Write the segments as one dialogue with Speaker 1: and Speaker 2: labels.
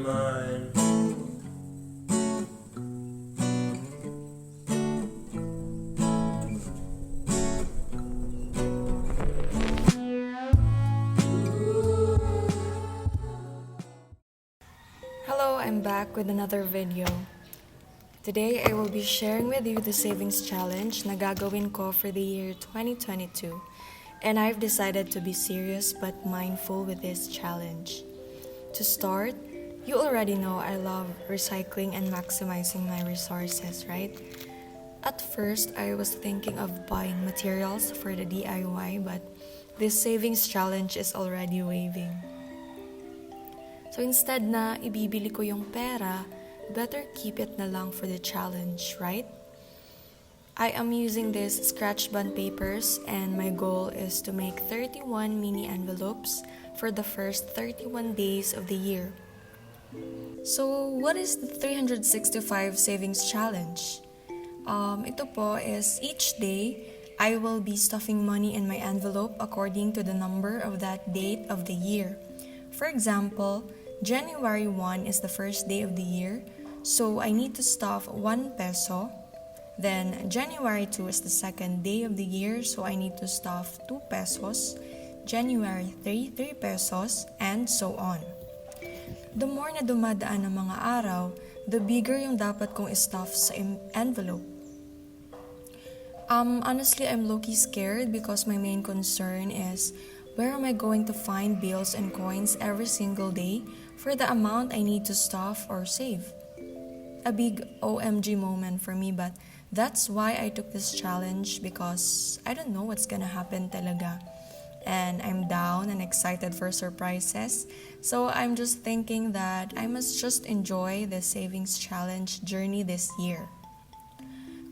Speaker 1: mind.
Speaker 2: Hello, I'm back with another video. Today, I will be sharing with you the savings challenge na gagawin ko for the year 2022. And I've decided to be serious but mindful with this challenge. To start, you already know I love recycling and maximizing my resources, right? At first, I was thinking of buying materials for the DIY, but this savings challenge is already waving. So instead na ibibili ko yung pera, better keep it na lang for the challenge, right? I am using these scratch bond papers and my goal is to make 31 mini envelopes for the first 31 days of the year. So what is the 365 savings challenge? Ito po is each day, I will be stuffing money in my envelope according to the number of that date of the year. For example, January 1 is the first day of the year, so I need to stuff 1 peso. Then January 2 is the second day of the year, so I need to stuff 2 pesos. January 3, 3 pesos, and so on. The more na dumadaan ng mga araw, the bigger yung dapat kong stuff sa envelope. Honestly, I'm low-key scared because my main concern is where am I going to find bills and coins every single day for the amount I need to stuff or save? A big OMG moment for me, but that's why I took this challenge because I don't know what's gonna happen talaga. And I'm down and excited for surprises. So I'm just thinking that I must just enjoy the savings challenge journey this year.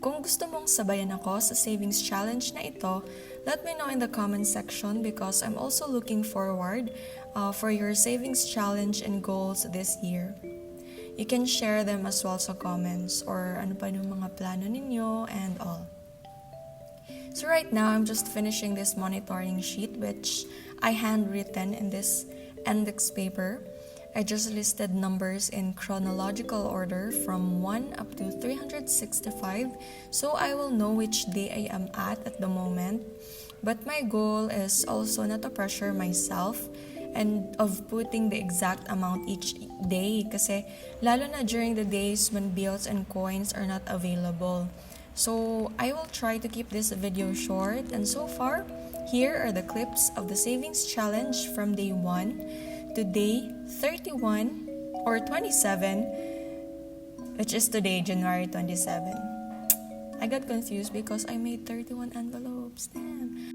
Speaker 2: Kung gusto mong sabayan ako sa savings challenge na ito, let me know in the comment section because I'm also looking forward for your savings challenge and goals this year. You can share them as well sa comments or ano pa yung mga plano ninyo and all. So right now, I'm just finishing this monitoring sheet which I handwritten in this index paper. I just listed numbers in chronological order from 1 up to 365 so I will know which day I am at the moment. But my goal is also not to pressure myself and of putting the exact amount each day kasi lalo na during the days when bills and coins are not available. So I will try to keep this video short and so far, here are the clips of the savings challenge from day 1 to day 31 or 27, which is today, January 27. I got confused because I made 31 envelopes. Damn.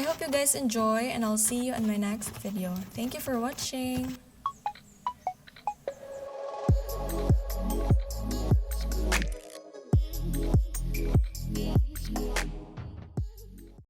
Speaker 2: I hope you guys enjoy and I'll see you in my next video. Thank you for watching!